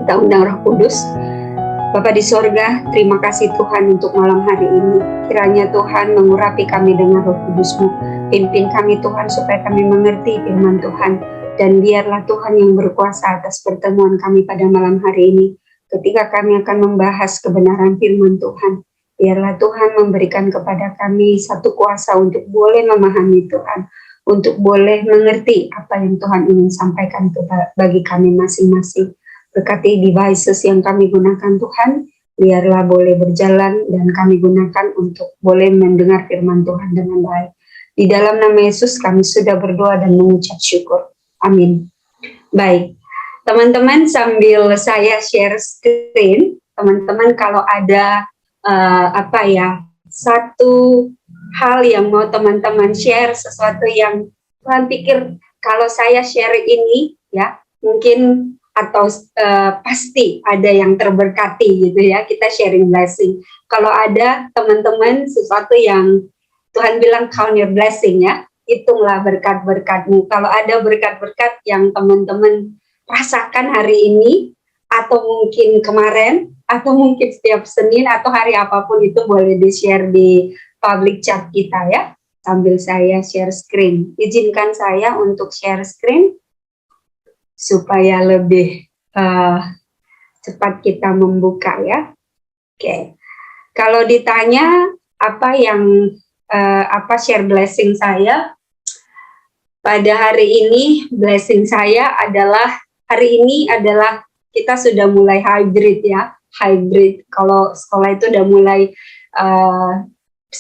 Kita undang Roh Kudus. Bapa di sorga, terima kasih Tuhan untuk malam hari ini. Kiranya Tuhan mengurapi kami dengan Roh Kudus-Mu. Pimpin kami Tuhan supaya kami mengerti firman Tuhan. Dan biarlah Tuhan yang berkuasa atas pertemuan kami pada malam hari ini. Ketika kami akan membahas kebenaran firman Tuhan, biarlah Tuhan memberikan kepada kami satu kuasa untuk boleh memahami Tuhan, untuk boleh mengerti apa yang Tuhan ingin sampaikan bagi kami masing-masing. Berkati devices yang kami gunakan Tuhan, biarlah boleh berjalan dan kami gunakan untuk boleh mendengar firman Tuhan dengan baik. Di dalam nama Yesus kami sudah berdoa dan mengucap syukur. Amin. Baik, teman-teman sambil saya share screen, teman-teman kalau ada satu hal yang mau teman-teman share, sesuatu yang Tuhan pikir kalau saya share ini ya mungkin atau pasti ada yang terberkati gitu ya, kita sharing blessing. Kalau ada teman-teman sesuatu yang Tuhan bilang count your blessing ya, hitunglah berkat-berkatmu. Kalau ada berkat-berkat yang teman-teman rasakan hari ini, atau mungkin kemarin, atau mungkin setiap Senin, atau hari apapun itu boleh di-share di public chat kita ya, sambil saya share screen. Izinkan saya untuk share screen, supaya lebih cepat kita membuka ya. Oke. Kalau ditanya apa yang share blessing saya pada hari ini, blessing saya adalah hari ini adalah kita sudah mulai hybrid ya, hybrid. Kalau sekolah itu udah mulai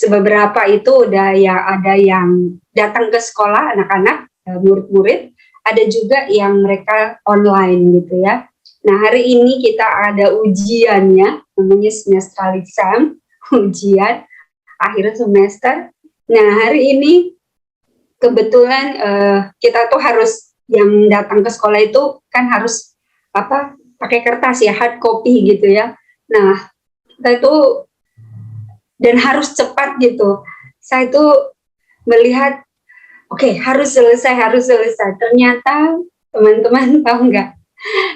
beberapa itu udah ya, ada yang datang ke sekolah anak-anak, murid-murid, ada juga yang mereka online gitu ya. Nah hari ini kita ada ujiannya, namanya semestral exam, ujian akhir semester. Nah hari ini kebetulan kita tuh harus yang datang ke sekolah itu kan harus pakai kertas ya, hard copy gitu ya. Nah kita itu dan harus cepat gitu. Saya itu melihat oke, harus selesai. Ternyata teman-teman tahu nggak?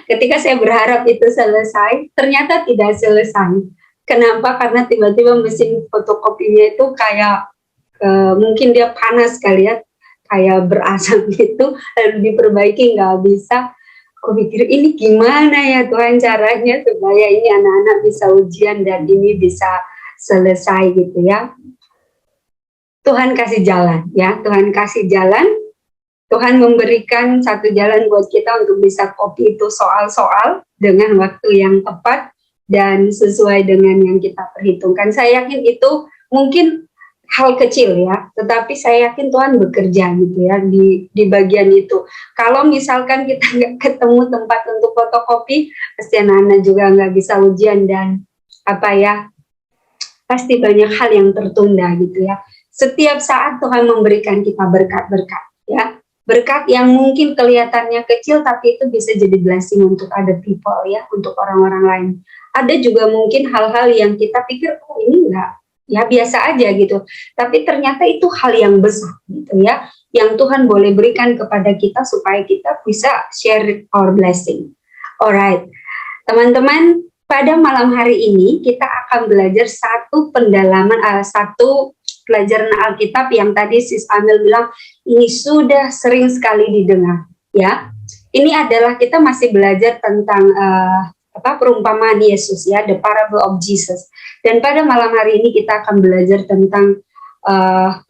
Ketika saya berharap itu selesai, ternyata tidak selesai. Kenapa? Karena tiba-tiba mesin fotokopinya itu kayak mungkin dia panas kali ya, kayak berasap gitu, lalu diperbaiki nggak bisa. Aku pikir ini gimana ya Tuhan caranya supaya ini anak-anak bisa ujian dan ini bisa selesai gitu ya. Tuhan kasih jalan ya, Tuhan kasih jalan, Tuhan memberikan satu jalan buat kita untuk bisa copy itu soal-soal dengan waktu yang tepat dan sesuai dengan yang kita perhitungkan. Saya yakin itu mungkin hal kecil ya, tetapi saya yakin Tuhan bekerja gitu ya di bagian itu. Kalau misalkan kita nggak ketemu tempat untuk fotokopi, pasti anak-anak juga nggak bisa ujian dan pasti banyak hal yang tertunda gitu ya. Setiap saat Tuhan memberikan kita berkat-berkat ya. Berkat yang mungkin kelihatannya kecil tapi itu bisa jadi blessing untuk other people ya, untuk orang-orang lain. Ada juga mungkin hal-hal yang kita pikir oh ini enggak, ya biasa aja gitu. Tapi ternyata itu hal yang besar gitu ya, yang Tuhan boleh berikan kepada kita supaya kita bisa share our blessing. Alright, teman-teman, pada malam hari ini kita akan belajar satu pendalaman, satu pelajaran Alkitab yang tadi Sis Amel bilang ini sudah sering sekali didengar ya. Ini adalah kita masih belajar tentang perumpamaan Yesus ya, the parable of Jesus. Dan pada malam hari ini kita akan belajar tentang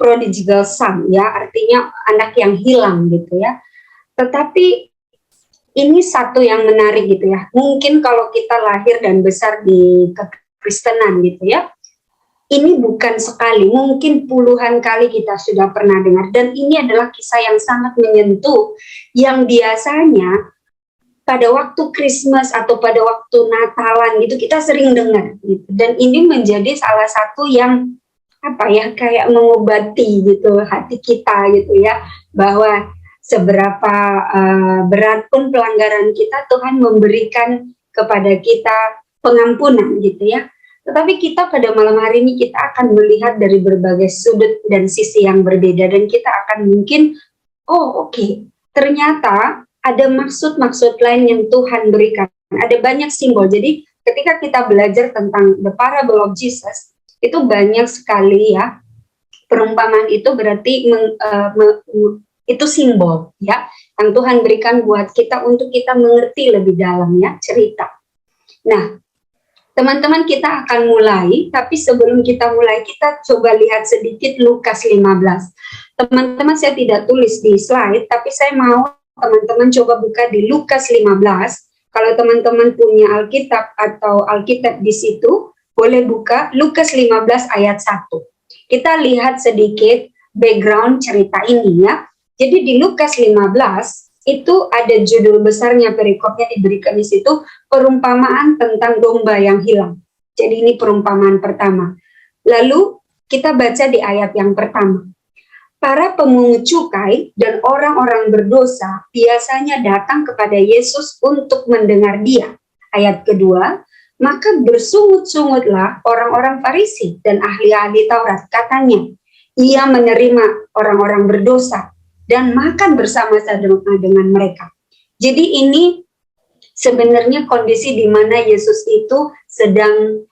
prodigal son ya, artinya anak yang hilang gitu ya. Tetapi ini satu yang menarik gitu ya. Mungkin kalau kita lahir dan besar di kekristenan gitu ya, ini bukan sekali, mungkin puluhan kali kita sudah pernah dengar. Dan ini adalah kisah yang sangat menyentuh, yang biasanya pada waktu Christmas atau pada waktu Natalan gitu kita sering dengar. Gitu. Dan ini menjadi salah satu yang kayak mengobati gitu hati kita gitu ya, bahwa seberapa berat pun pelanggaran kita, Tuhan memberikan kepada kita pengampunan gitu ya. Tetapi kita pada malam hari ini kita akan melihat dari berbagai sudut dan sisi yang berbeda, dan kita akan mungkin ternyata ada maksud-maksud lain yang Tuhan berikan Ada banyak simbol. Jadi ketika kita belajar tentang the parable of Jesus, itu banyak sekali ya perumpamaan. Itu berarti itu simbol ya yang Tuhan berikan buat kita untuk kita mengerti lebih dalam ya cerita. Nah, teman-teman, kita akan mulai, tapi sebelum kita mulai, kita coba lihat sedikit Lukas 15. Teman-teman, saya tidak tulis di slide, tapi saya mau teman-teman coba buka di Lukas 15. Kalau teman-teman punya Alkitab atau Alkitab di situ, boleh buka Lukas 15 ayat 1. Kita lihat sedikit background cerita ini ya. Jadi di Lukas 15 itu ada judul besarnya, perikopnya diberikan di situ, perumpamaan tentang domba yang hilang. Jadi ini perumpamaan pertama. Lalu kita baca di ayat yang pertama. Para pemungut cukai dan orang-orang berdosa biasanya datang kepada Yesus untuk mendengar dia. Ayat kedua, maka bersungut-sungutlah orang-orang Farisi dan ahli-ahli Taurat. Katanya, ia menerima orang-orang berdosa dan makan bersama-sama dengan mereka. Jadi ini sebenarnya kondisi di mana Yesus itu sedang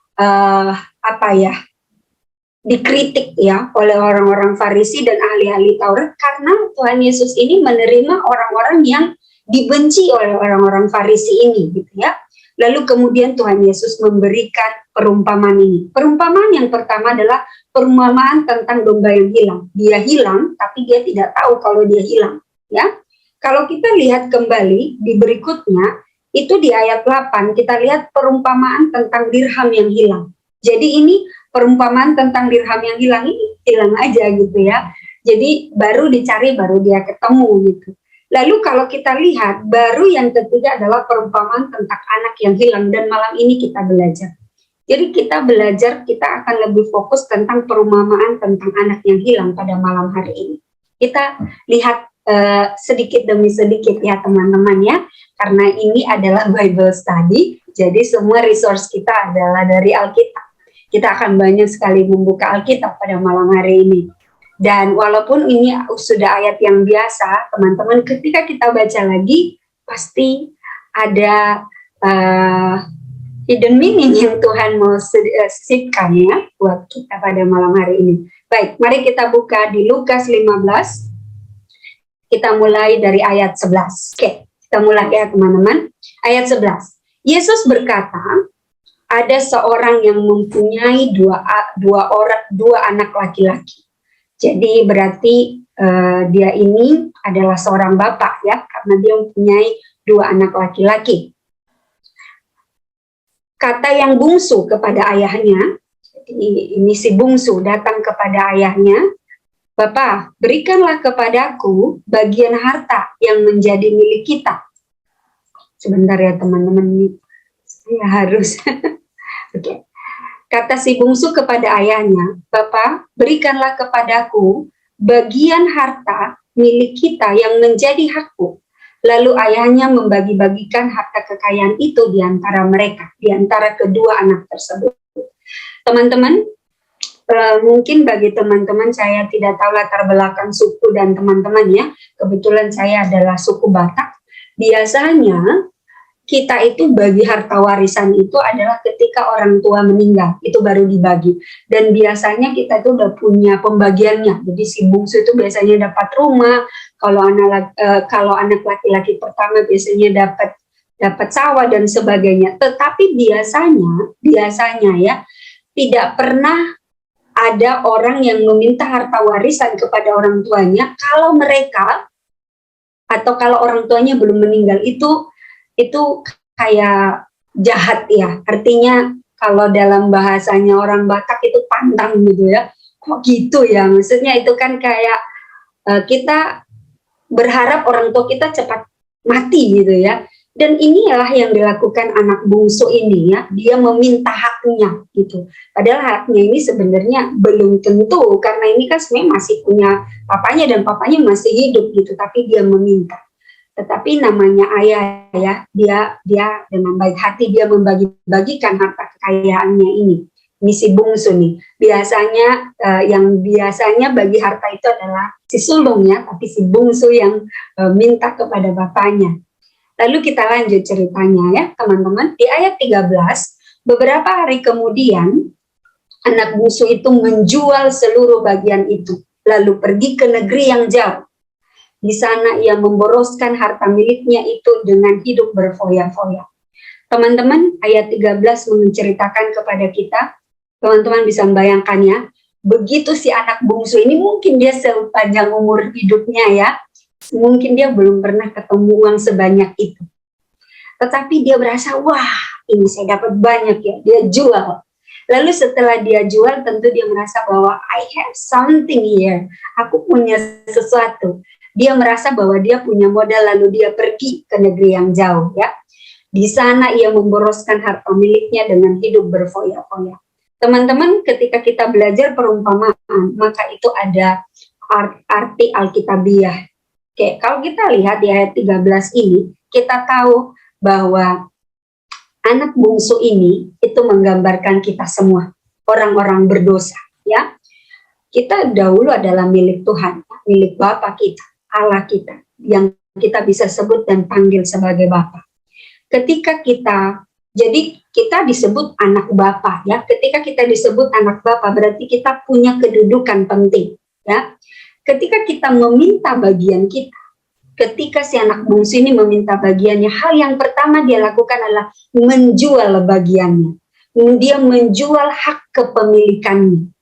dikritik ya oleh orang-orang Farisi dan ahli-ahli Taurat, karena Tuhan Yesus ini menerima orang-orang yang dibenci oleh orang-orang Farisi ini, gitu ya. Lalu kemudian Tuhan Yesus memberikan perumpamaan ini. Perumpamaan yang pertama adalah perumpamaan tentang domba yang hilang. Dia hilang, tapi dia tidak tahu kalau dia hilang. Ya, kalau kita lihat kembali di berikutnya, itu di ayat 8, kita lihat perumpamaan tentang dirham yang hilang. Jadi ini perumpamaan tentang dirham yang hilang ini hilang aja gitu ya. Jadi baru dicari, baru dia ketemu gitu. Lalu kalau kita lihat, baru yang ketiga adalah perumpamaan tentang anak yang hilang, dan malam ini kita belajar. Jadi kita belajar, kita akan lebih fokus tentang perumpamaan tentang anak yang hilang pada malam hari ini. Kita lihat sedikit demi sedikit ya teman-teman ya, karena ini adalah Bible study, jadi semua resource kita adalah dari Alkitab. Kita akan banyak sekali membuka Alkitab pada malam hari ini. Dan walaupun ini sudah ayat yang biasa, teman-teman, ketika kita baca lagi, pasti ada hidden meaning yang Tuhan mau sisipkan ya buat kita pada malam hari ini. Baik, mari kita buka di Lukas 15. Kita mulai dari ayat 11. Oke, kita mulai ya teman-teman. Ayat 11. Yesus berkata, ada seorang yang mempunyai dua anak laki-laki. Jadi berarti dia ini adalah seorang bapak ya, karena dia mempunyai dua anak laki-laki. Kata yang bungsu kepada ayahnya, ini si bungsu datang kepada ayahnya, Bapak, berikanlah kepadaku bagian harta yang menjadi milik kita. Sebentar ya teman-teman, saya harus. Oke. Kata si bungsu kepada ayahnya, Bapak, berikanlah kepadaku bagian harta milik kita yang menjadi hakku. Lalu ayahnya membagi-bagikan harta kekayaan itu di antara mereka, di antara kedua anak tersebut. Teman-teman, mungkin bagi teman-teman, saya tidak tahu latar belakang suku dan teman-teman ya, kebetulan saya adalah suku Batak. Biasanya kita itu bagi harta warisan itu adalah ketika orang tua meninggal, itu baru dibagi. Dan biasanya kita itu udah punya pembagiannya. Jadi si bungsu itu biasanya dapat rumah, kalau anak laki-laki pertama biasanya dapat sawah dan sebagainya. Tetapi biasanya ya tidak pernah ada orang yang meminta harta warisan kepada orang tuanya kalau mereka atau kalau orang tuanya belum meninggal. Itu kayak jahat ya, artinya kalau dalam bahasanya orang Batak itu pantang gitu ya, kok gitu ya, maksudnya itu kan kayak kita berharap orang tua kita cepat mati gitu ya. Dan inilah yang dilakukan anak bungsu ini ya, dia meminta haknya gitu. Padahal haknya ini sebenarnya belum tentu, karena ini kan sebenarnya masih punya papanya dan papanya masih hidup gitu, tapi dia meminta. Tetapi namanya ayah ya, dia dengan baik hati dia membagi-bagikan harta kekayaannya ini. Ini si bungsu nih. Biasanya yang biasanya bagi harta itu adalah si sulung ya, tapi si bungsu yang minta kepada bapaknya. Lalu kita lanjut ceritanya ya teman-teman. Di ayat 13, beberapa hari kemudian anak bungsu itu menjual seluruh bagian itu, lalu pergi ke negeri yang jauh. Di sana ia memboroskan harta miliknya itu dengan hidup berfoya-foya. Teman-teman, ayat 13 menceritakan kepada kita, teman-teman bisa membayangkannya, begitu si anak bungsu ini mungkin dia sepanjang umur hidupnya ya, mungkin dia belum pernah ketemu uang sebanyak itu. Tetapi dia berasa, wah ini saya dapat banyak ya, dia jual. Lalu setelah dia jual, tentu dia merasa bahwa I have something here, aku punya sesuatu. Dia merasa bahwa dia punya modal, lalu dia pergi ke negeri yang jauh ya. Di sana ia memboroskan harta miliknya dengan hidup berfoya-foya. Teman-teman, ketika kita belajar perumpamaan, maka itu ada arti alkitabiah. Oke, kalau kita lihat di ayat 13 ini, kita tahu bahwa anak bungsu ini itu menggambarkan kita semua, orang-orang berdosa ya. Kita dahulu adalah milik Tuhan, milik Bapa kita, Allah kita, yang kita bisa sebut dan panggil sebagai Bapa. Ketika jadi kita disebut anak Bapa ya. Ketika kita disebut anak Bapa berarti kita punya kedudukan penting ya. Ketika kita meminta bagian kita, ketika si anak bungsu ini meminta bagiannya, hal yang pertama dia lakukan adalah menjual bagiannya. Dia menjual hak kepemilikannya.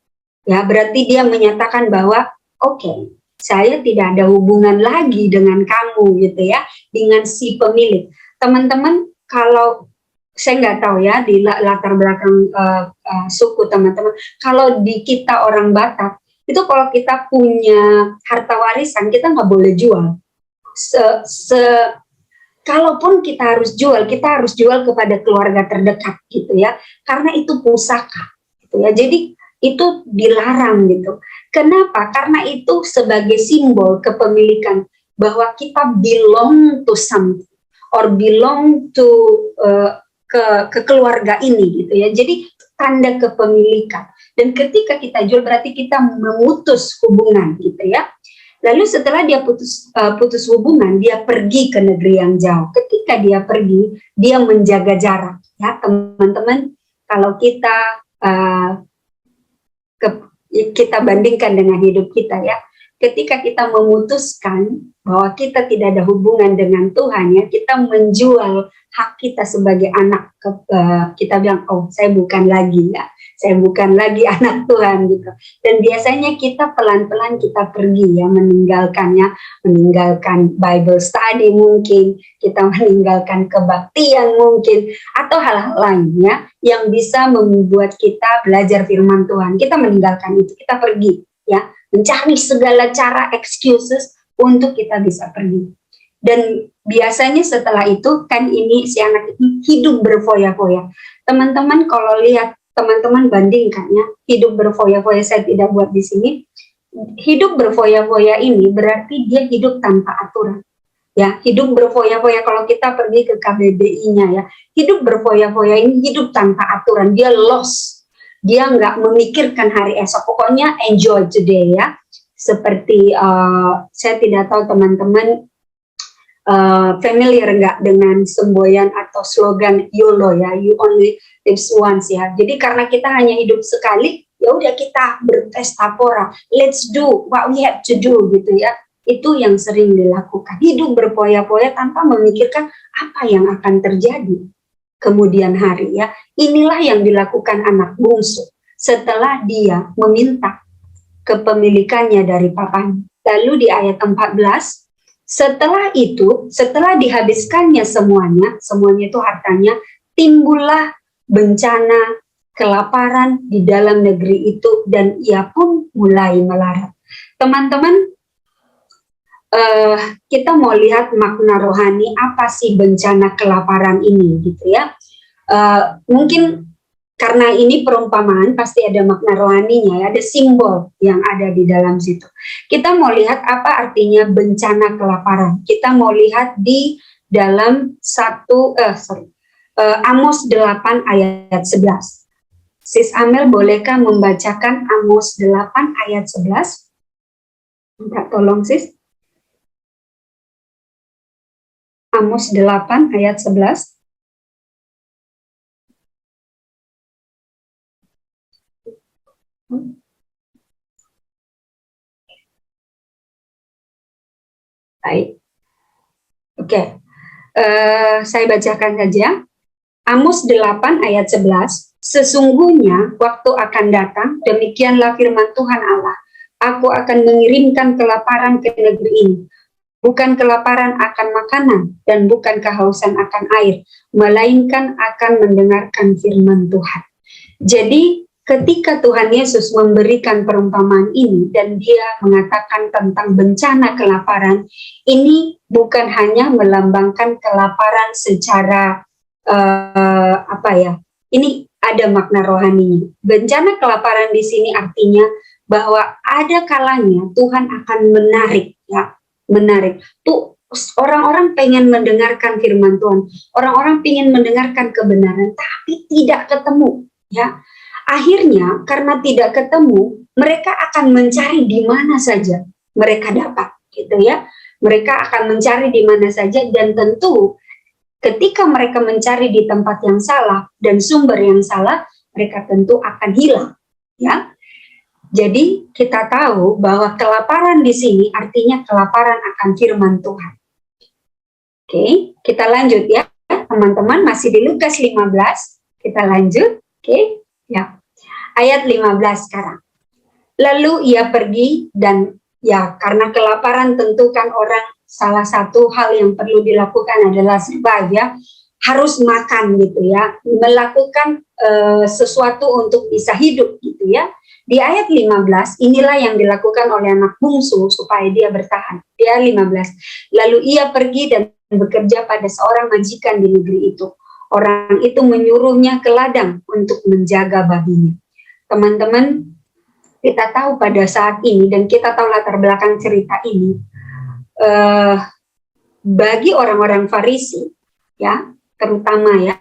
Ya, berarti dia menyatakan bahwa oke, saya tidak ada hubungan lagi dengan kamu gitu ya, dengan si pemilik. Teman-teman, kalau saya nggak tahu ya di latar belakang suku teman-teman, kalau di kita orang Batak itu kalau kita punya harta warisan kita nggak boleh jual. Kalaupun kita harus jual kepada keluarga terdekat gitu ya, karena itu pusaka gitu ya. Jadi itu dilarang gitu. Kenapa? Karena itu sebagai simbol kepemilikan bahwa kita belong to something or belong to ke keluarga ini gitu ya. Jadi tanda kepemilikan. Dan ketika kita jual berarti kita memutus hubungan gitu ya. Lalu setelah dia putus hubungan, dia pergi ke negeri yang jauh. Ketika dia pergi, dia menjaga jarak. Ya teman-teman, kalau kita bandingkan dengan hidup kita ya, ketika kita memutuskan bahwa kita tidak ada hubungan dengan Tuhan ya, kita menjual hak kita sebagai anak, kita bilang oh saya bukan lagi ya, saya bukan lagi anak Tuhan gitu. Dan biasanya kita pelan-pelan kita pergi ya, meninggalkan Bible study mungkin, kita meninggalkan kebaktian mungkin, atau hal-hal lainnya yang bisa membuat kita belajar firman Tuhan. Kita meninggalkan itu, kita pergi ya, mencari segala cara excuses untuk kita bisa pergi. Dan biasanya setelah itu kan ini si anak ini hidup berfoya-foya. Teman-teman kalau lihat, teman-teman bandingkan ya, hidup berfoya-foya, saya tidak buat di sini. Hidup berfoya-foya ini berarti dia hidup tanpa aturan. Ya, hidup berfoya-foya kalau kita pergi ke KBBI-nya ya, hidup berfoya-foya ini hidup tanpa aturan, dia lost. Dia nggak memikirkan hari esok, pokoknya enjoy today ya. Seperti saya tidak tahu teman-teman familiar nggak dengan semboyan atau slogan YOLO ya, you only live once ya. Jadi karena kita hanya hidup sekali, ya udah kita berpesta pora, let's do what we have to do gitu ya. Itu yang sering dilakukan, hidup berfoya-foya tanpa memikirkan apa yang akan terjadi kemudian hari ya. Inilah yang dilakukan anak bungsu setelah dia meminta kepemilikannya dari papanya. Lalu di ayat 14, setelah itu, setelah dihabiskannya semuanya itu hartanya, timbullah bencana kelaparan di dalam negeri itu dan ia pun mulai melarat. Teman-teman, kita mau lihat makna rohani apa sih bencana kelaparan ini gitu ya. Mungkin karena ini perumpamaan pasti ada makna rohaninya, ada simbol yang ada di dalam situ. Kita mau lihat apa artinya bencana kelaparan. Kita mau lihat di dalam Amos 8 ayat 11. Sis Amel bolehkah membacakan Amos 8 ayat 11? Minta tolong sis. Amos 8 ayat 11. Baik. Oke. Saya bacakan saja. Amos 8 ayat 11. Sesungguhnya waktu akan datang, demikianlah firman Tuhan Allah. Aku akan mengirimkan kelaparan ke negeri ini. Bukan kelaparan akan makanan dan bukan kehausan akan air, melainkan akan mendengarkan firman Tuhan. Jadi ketika Tuhan Yesus memberikan perumpamaan ini dan dia mengatakan tentang bencana kelaparan, ini bukan hanya melambangkan kelaparan secara ini ada makna rohaninya. Bencana kelaparan di sini artinya bahwa ada kalanya Tuhan akan menarik, ya, menarik. Tuh orang-orang pengen mendengarkan firman Tuhan, orang-orang pengen mendengarkan kebenaran, tapi tidak ketemu, ya. Akhirnya karena tidak ketemu, mereka akan mencari di mana saja mereka dapat, gitu ya. Mereka akan mencari di mana saja, dan tentu ketika mereka mencari di tempat yang salah dan sumber yang salah, mereka tentu akan hilang, ya. Jadi kita tahu bahwa kelaparan di sini artinya kelaparan akan firman Tuhan. Oke, kita lanjut ya, teman-teman, masih di Lukas 15. Kita lanjut, oke, ya. Ayat 15 sekarang. Lalu ia pergi dan ya, karena kelaparan tentu kan orang, salah satu hal yang perlu dilakukan adalah survive, harus makan gitu ya, melakukan sesuatu untuk bisa hidup gitu ya. Di ayat 15 inilah yang dilakukan oleh anak bungsu supaya dia bertahan. Di ayat 15, lalu ia pergi dan bekerja pada seorang majikan di negeri itu. Orang itu menyuruhnya ke ladang untuk menjaga babinya. Teman-teman, kita tahu pada saat ini dan kita tahu latar belakang cerita ini, bagi orang-orang Farisi, ya, terutama ya,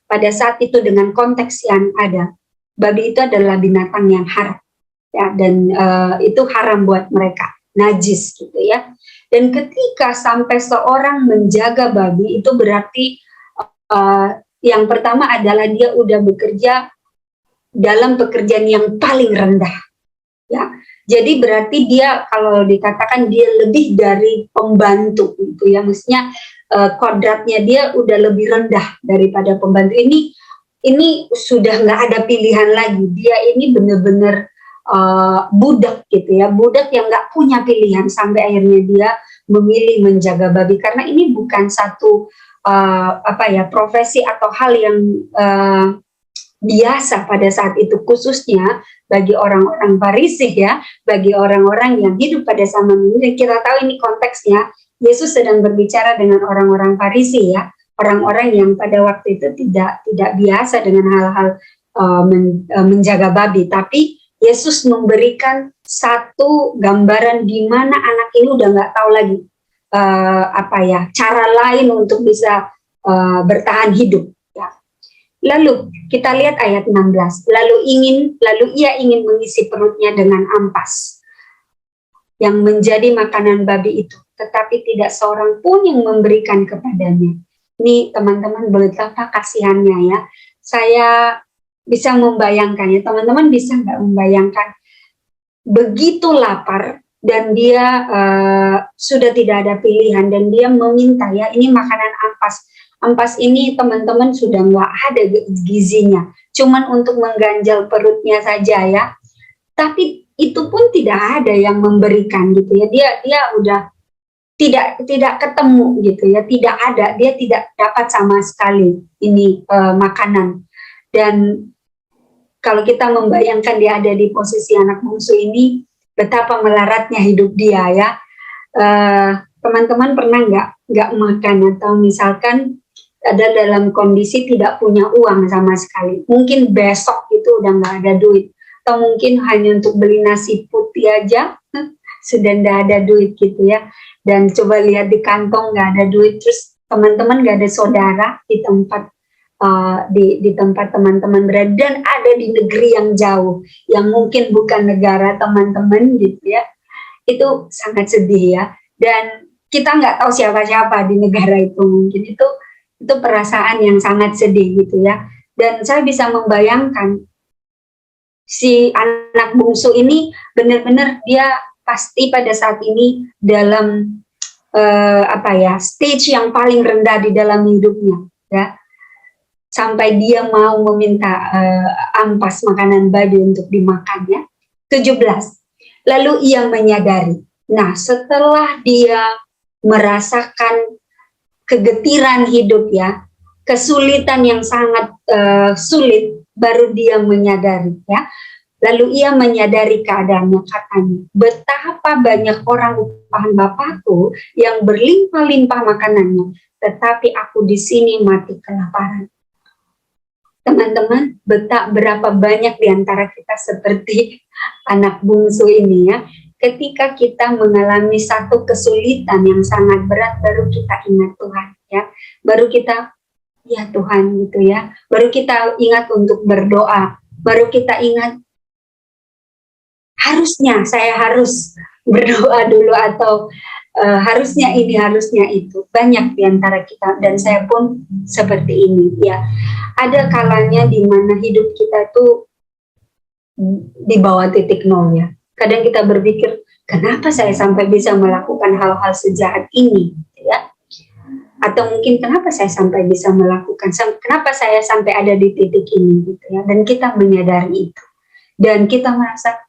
pada saat itu dengan konteks yang ada, babi itu adalah binatang yang haram, ya, dan itu haram buat mereka, najis gitu ya. Dan ketika sampai seorang menjaga babi, itu berarti yang pertama adalah dia udah bekerja dalam pekerjaan yang paling rendah, ya. Jadi berarti dia, kalau dikatakan dia lebih dari pembantu gitu ya, maksudnya kodratnya dia udah lebih rendah daripada pembantu. Ini sudah nggak ada pilihan lagi, dia ini benar-benar budak gitu ya, budak yang nggak punya pilihan, sampai akhirnya dia memilih menjaga babi, karena ini bukan satu profesi atau hal yang biasa pada saat itu, khususnya bagi orang-orang Farisi ya, bagi orang-orang yang hidup pada zaman ini. Kita tahu ini konteksnya, Yesus sedang berbicara dengan orang-orang Farisi ya, orang-orang yang pada waktu itu tidak biasa dengan hal-hal menjaga babi, tapi Yesus memberikan satu gambaran di mana anak ini udah nggak tahu lagi cara lain untuk bisa bertahan hidup. Lalu kita lihat ayat 16. Lalu ia ingin mengisi perutnya dengan ampas yang menjadi makanan babi itu, tetapi tidak seorang pun yang memberikan kepadanya. Ini teman-teman betapa kasihannya ya. Saya bisa membayangkan ya, teman-teman bisa nggak membayangkan begitu lapar dan dia sudah tidak ada pilihan dan dia meminta ya, ini makanan ampas. Ampas ini teman-teman sudah nggak ada gizinya, cuman untuk mengganjal perutnya saja ya. Tapi itu pun tidak ada yang memberikan gitu ya. Dia udah tidak ketemu gitu ya, tidak ada, dia tidak dapat sama sekali ini makanan. Dan kalau kita membayangkan dia ada di posisi anak bungsu ini, betapa melaratnya hidup dia ya. Teman-teman pernah nggak makan atau misalkan ada dalam kondisi tidak punya uang sama sekali, mungkin besok itu udah nggak ada duit, atau mungkin hanya untuk beli nasi putih aja sudah nggak ada duit gitu ya, dan coba lihat di kantong nggak ada duit, terus teman-teman nggak ada saudara di tempat di tempat teman-teman berada, dan ada di negeri yang jauh, yang mungkin bukan negara teman-teman gitu ya, itu sangat sedih ya. Dan kita nggak tahu siapa-siapa di negara itu. Mungkin itu perasaan yang sangat sedih gitu ya. Dan saya bisa membayangkan si anak bungsu ini benar-benar dia pasti pada saat ini dalam stage yang paling rendah di dalam hidupnya ya, sampai dia mau meminta ampas makanan babi untuk dimakan ya. 17. Lalu ia menyadari. Nah, setelah dia merasakan kegetiran hidup ya, kesulitan yang sangat sulit, baru dia menyadari ya. Lalu ia menyadari keadaannya, katanya, betapa banyak orang upahan Bapakku yang berlimpah-limpah makanannya, tetapi aku di sini mati kelaparan. Teman-teman, berapa banyak di antara kita seperti anak bungsu ini ya, ketika kita mengalami satu kesulitan yang sangat berat, baru kita ingat Tuhan ya, baru kita ya Tuhan gitu ya, baru kita ingat untuk berdoa, baru kita ingat harusnya saya harus berdoa dulu, atau harusnya ini, harusnya itu. Banyak di antara kita, dan saya pun seperti ini ya. Ada kalanya di mana hidup kita itu di bawah titik nol ya. Kadang kita berpikir, kenapa saya sampai bisa melakukan hal-hal sejahat ini ya? Atau mungkin kenapa saya sampai bisa melakukan, kenapa saya sampai ada di titik ini gitu ya. Dan kita menyadari itu. Dan kita merasa,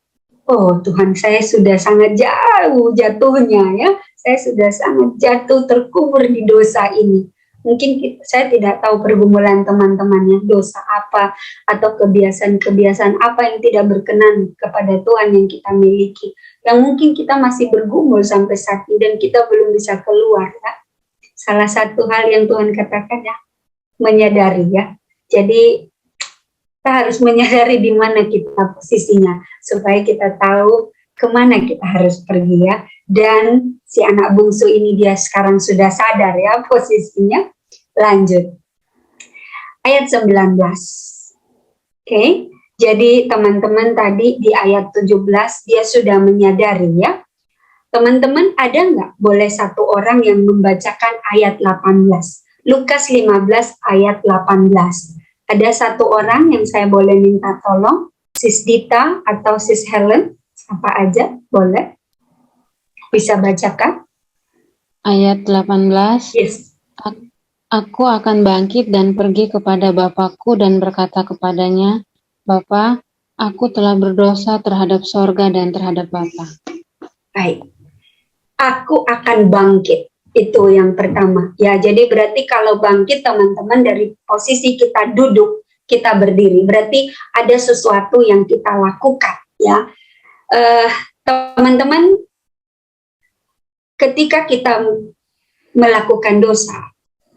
oh Tuhan, saya sudah sangat jauh jatuhnya ya. Saya sudah sangat jatuh, terkubur di dosa ini. Mungkin saya tidak tahu pergumulan teman-temannya, dosa apa atau kebiasaan-kebiasaan apa yang tidak berkenan kepada Tuhan yang kita miliki. Yang mungkin kita masih bergumul sampai saat ini dan kita belum bisa keluar ya. Salah satu hal yang Tuhan katakan ya, menyadari ya. Jadi kita harus menyadari di mana kita posisinya, supaya kita tahu kemana kita harus pergi ya. Dan si anak bungsu ini dia sekarang sudah sadar ya posisinya. Lanjut. Ayat 19. Oke, jadi teman-teman tadi di ayat 17 dia sudah menyadari ya. Teman-teman ada nggak boleh satu orang yang membacakan ayat 18? Lukas 15 ayat 18. Ada satu orang yang saya boleh minta tolong, Sis Dita atau Sis Helen, apa aja boleh, bisa bacakan? Ayat 18. Yes. Aku akan bangkit dan pergi kepada Bapakku dan berkata kepadanya, Bapa, aku telah berdosa terhadap sorga dan terhadap Bapa. Baik. Aku akan bangkit. Itu yang pertama. Ya, jadi berarti kalau bangkit teman-teman dari posisi kita duduk, kita berdiri, berarti ada sesuatu yang kita lakukan ya. Teman-teman, ketika kita melakukan dosa,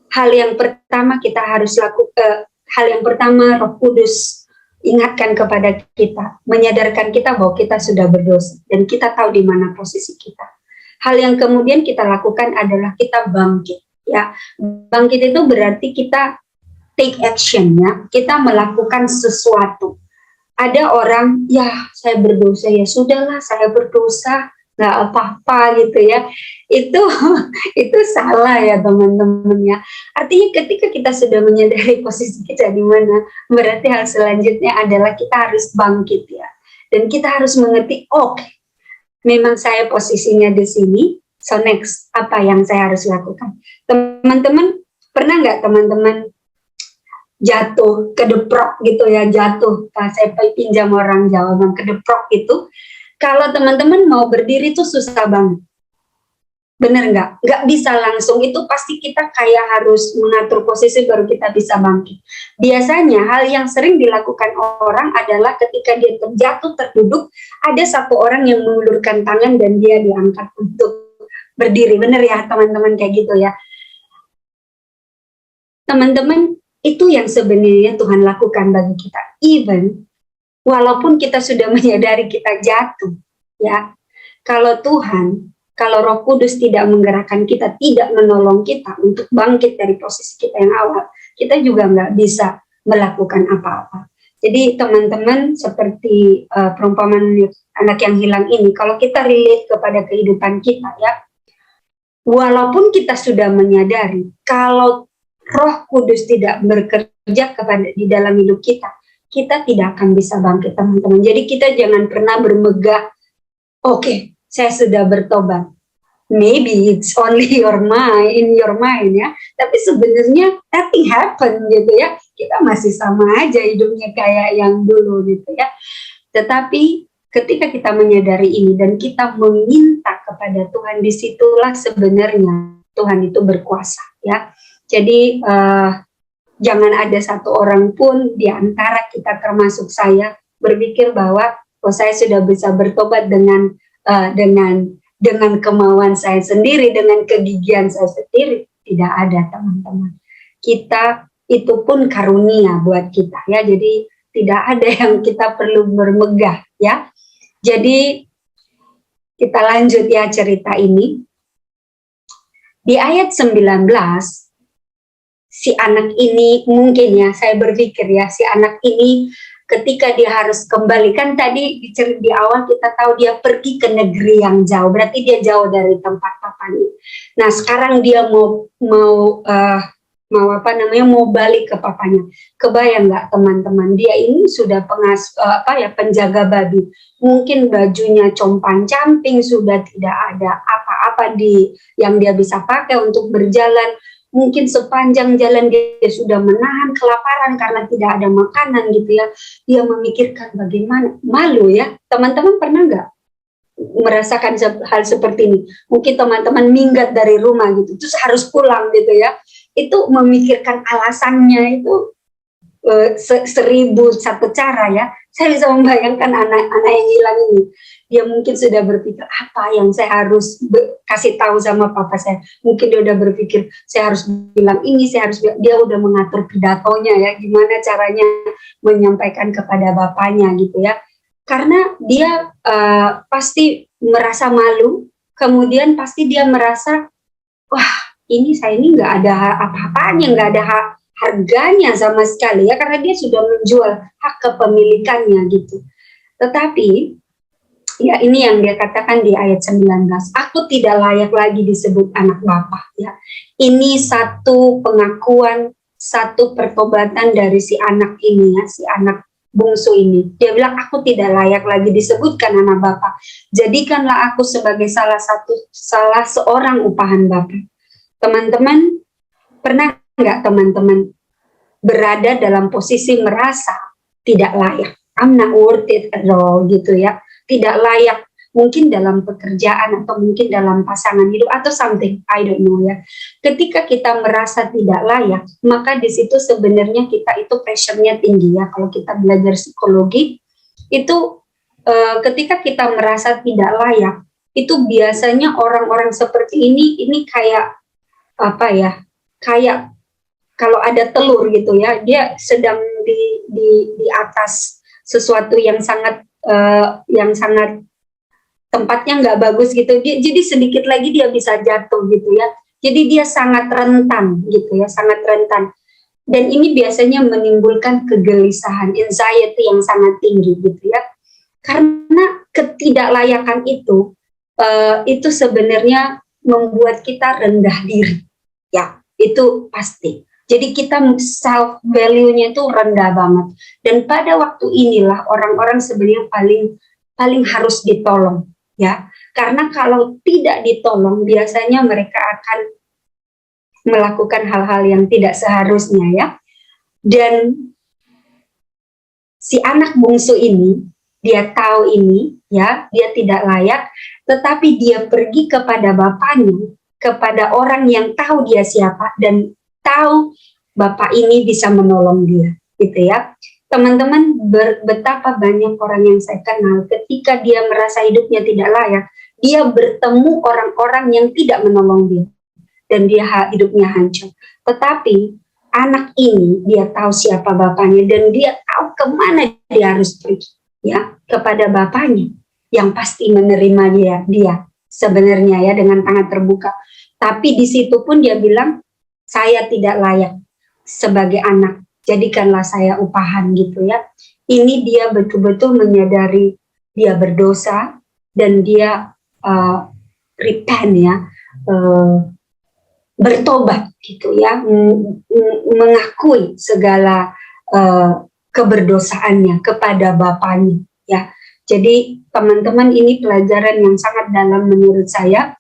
hal yang pertama kita harus lakukan, hal yang pertama Roh Kudus ingatkan kepada kita, menyadarkan kita bahwa kita sudah berdosa dan kita tahu di mana posisi kita. Hal yang kemudian kita lakukan adalah kita bangkit ya. Bangkit itu berarti kita take action ya, kita melakukan sesuatu. Ada orang, ya saya berdosa, ya sudahlah saya berdosa, nggak apa-apa gitu ya. Itu salah ya teman-teman ya. Artinya ketika kita sudah menyadari posisi kita di mana, berarti hal selanjutnya adalah kita harus bangkit ya. Dan kita harus mengerti, memang saya posisinya di sini, so next, apa yang saya harus lakukan? Teman-teman, pernah nggak teman-teman jatuh, kedeprok gitu ya, jatuh, saya pinjam orang Jawa, kedeprok itu, kalau teman-teman mau berdiri itu susah banget. Bener nggak? Nggak bisa langsung, itu pasti kita kayak harus mengatur posisi baru kita bisa bangkit. Biasanya hal yang sering dilakukan orang adalah ketika dia terjatuh, terduduk, ada satu orang yang mengulurkan tangan dan dia diangkat untuk berdiri. Bener ya teman-teman, kayak gitu ya. Teman-teman, itu yang sebenarnya Tuhan lakukan bagi kita. Even walaupun kita sudah menyadari kita jatuh, ya. Kalau Roh Kudus tidak menggerakkan kita, tidak menolong kita untuk bangkit dari posisi kita yang awal, kita juga nggak bisa melakukan apa-apa. Jadi teman-teman, seperti perumpamaan anak yang hilang ini, kalau kita relate kepada kehidupan kita ya, walaupun kita sudah menyadari kalau Roh Kudus tidak bekerja di dalam hidup kita, kita tidak akan bisa bangkit, teman-teman. Jadi kita jangan pernah bermegah, oke, saya sudah bertobat. Maybe it's only in your mind ya, tapi sebenarnya nothing happen gitu ya. Kita masih sama aja hidupnya kayak yang dulu gitu ya. Tetapi ketika kita menyadari ini dan kita meminta kepada Tuhan, disitulah sebenarnya Tuhan itu berkuasa ya. Jadi jangan ada satu orang pun di antara kita termasuk saya berpikir bahwa saya sudah bisa bertobat dengan kemauan saya sendiri, dengan kegigihan saya sendiri. Tidak ada, teman-teman. Kita itu pun karunia buat kita ya. Jadi tidak ada yang kita perlu bermegah ya. Jadi kita lanjut ya cerita ini. Di ayat 19, si anak ini mungkin ya, saya berpikir ya, si anak ini ketika dia harus kembali, kan tadi di awal kita tahu dia pergi ke negeri yang jauh, berarti dia jauh dari tempat papanya. Nah sekarang dia mau balik ke papanya. Kebayang nggak teman-teman, dia ini sudah penjaga babi, mungkin bajunya compang-camping, sudah tidak ada apa-apa yang dia bisa pakai untuk berjalan. Mungkin sepanjang jalan dia sudah menahan kelaparan karena tidak ada makanan gitu ya. Dia memikirkan bagaimana, malu ya. Teman-teman pernah nggak merasakan hal seperti ini? Mungkin teman-teman minggat dari rumah gitu, terus harus pulang gitu ya. Itu memikirkan alasannya itu 1001 cara ya. Saya bisa membayangkan anak-anak yang hilang ini. Dia mungkin sudah berpikir, apa yang saya harus kasih tahu sama papa saya. Mungkin dia udah berpikir, saya harus bilang ini, dia udah mengatur pidatonya ya, gimana caranya menyampaikan kepada bapaknya gitu ya. Karena dia pasti merasa malu, kemudian pasti dia merasa, wah ini saya ini nggak ada apa-apanya, nggak ada harganya sama sekali ya, karena dia sudah menjual hak kepemilikannya gitu. Tetapi ya ini yang dia katakan di ayat 19, aku tidak layak lagi disebut anak Bapa ya. Ini satu pengakuan, satu pertobatan dari si anak ini ya, si anak bungsu ini. Dia bilang, aku tidak layak lagi disebutkan anak Bapa. Jadikanlah aku sebagai salah seorang upahan Bapa. Teman-teman, pernah nggak teman-teman berada dalam posisi merasa tidak layak? I'm not worth it at all gitu ya. Tidak layak, mungkin dalam pekerjaan atau mungkin dalam pasangan hidup atau something, I don't know ya. Ketika kita merasa tidak layak, maka di situ sebenarnya kita itu pressure-nya tinggi ya. Kalau kita belajar psikologi, itu ketika kita merasa tidak layak, itu biasanya orang-orang seperti ini kayak apa ya? Kayak kalau ada telur gitu ya, dia sedang di atas sesuatu yang sangat tempatnya nggak bagus gitu. Jadi sedikit lagi dia bisa jatuh gitu ya. Jadi dia sangat rentan gitu ya, sangat rentan. Dan ini biasanya menimbulkan kegelisahan, anxiety yang sangat tinggi gitu ya. Karena ketidaklayakan itu sebenarnya membuat kita rendah diri. Ya, itu pasti. Jadi kita self value-nya itu rendah banget. Dan pada waktu inilah orang-orang sebenarnya paling harus ditolong, ya. Karena kalau tidak ditolong, biasanya mereka akan melakukan hal-hal yang tidak seharusnya, ya. Dan si anak bungsu ini, dia tahu ini, ya, dia tidak layak, tetapi dia pergi kepada bapaknya, kepada orang yang tahu dia siapa dan tahu bapak ini bisa menolong dia, gitu ya. Teman-teman, betapa banyak orang yang saya kenal ketika dia merasa hidupnya tidak layak, dia bertemu orang-orang yang tidak menolong dia dan dia hidupnya hancur. Tetapi anak ini dia tahu siapa bapaknya dan dia tahu kemana dia harus pergi, ya, kepada bapaknya yang pasti menerima dia sebenarnya ya dengan tangan terbuka. Tapi di situ pun dia bilang, saya tidak layak sebagai anak, jadikanlah saya upahan gitu ya. Ini dia betul-betul menyadari dia berdosa dan dia repent ya, bertobat gitu ya, mengakui segala keberdosaannya kepada bapaknya ya. Jadi teman-teman, ini pelajaran yang sangat dalam menurut saya.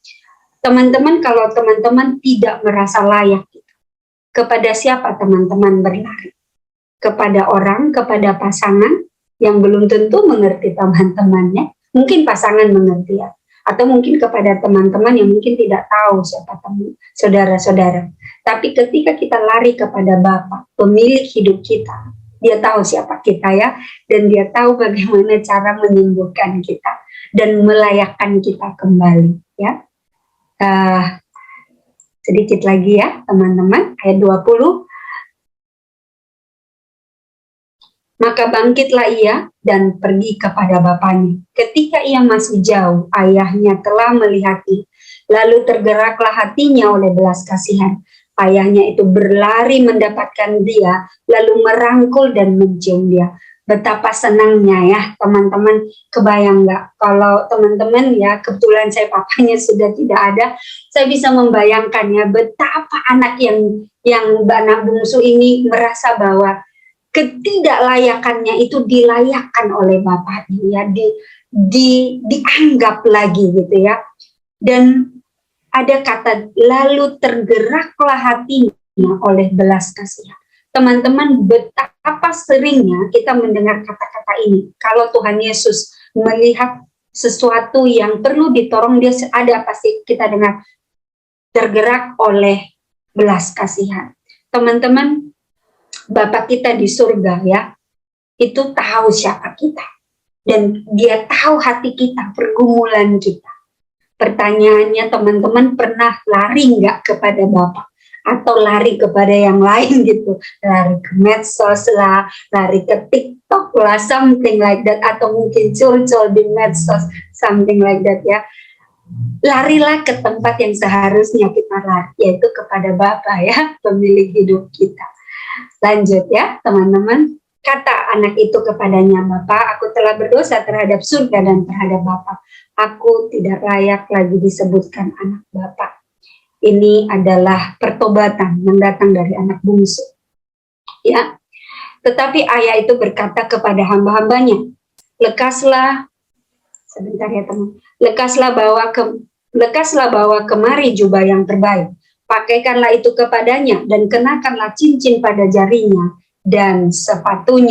Teman-teman, kalau teman-teman tidak merasa layak, kepada siapa teman-teman berlari? Kepada orang, kepada pasangan yang belum tentu mengerti teman-temannya. Mungkin pasangan mengerti ya, atau mungkin kepada teman-teman yang mungkin tidak tahu siapa teman, saudara-saudara. Tapi ketika kita lari kepada Bapa, pemilik hidup kita, dia tahu siapa kita ya, dan dia tahu bagaimana cara menyembuhkan kita dan melayakkan kita kembali ya. Sedikit lagi ya teman-teman, ayat 20. Maka bangkitlah ia dan pergi kepada bapaknya. Ketika ia masih jauh, ayahnya telah melihatnya. Lalu tergeraklah hatinya oleh belas kasihan. Ayahnya itu berlari mendapatkan dia, lalu merangkul dan mencium dia. Betapa senangnya ya teman-teman. Kebayang nggak kalau teman-teman ya, kebetulan saya papanya sudah tidak ada, saya bisa membayangkan ya betapa anak yang anak bungsu ini merasa bahwa ketidaklayakannya itu dilayakkan oleh bapaknya ya, dianggap lagi gitu ya. Dan ada kata lalu tergeraklah hatinya oleh belas kasihan. Teman-teman, betapa seringnya kita mendengar kata-kata ini. Kalau Tuhan Yesus melihat sesuatu yang perlu ditolong, dia ada pasti kita dengar tergerak oleh belas kasihan. Teman-teman, Bapak kita di surga ya, itu tahu siapa kita. Dan dia tahu hati kita, pergumulan kita. Pertanyaannya teman-teman, pernah lari nggak kepada Bapak? Atau lari kepada yang lain gitu, lari ke medsos lah, lari ke TikTok lah, something like that, atau mungkin curcol di medsos, something like that ya. Larilah ke tempat yang seharusnya kita lari, yaitu kepada Bapa ya, pemilik hidup kita. Lanjut ya teman-teman, kata anak itu kepadanya, Bapa, aku telah berdosa terhadap surga dan terhadap Bapa. Aku tidak layak lagi disebutkan anak Bapa. Ini adalah pertobatan yang datang dari anak bungsu. Ya, tetapi ayah itu berkata kepada hamba-hambanya, lekaslah, sebentar ya teman, lekaslah bawa kemari jubah yang terbaik, pakaikanlah itu kepadanya dan kenakanlah cincin pada jarinya dan sepatu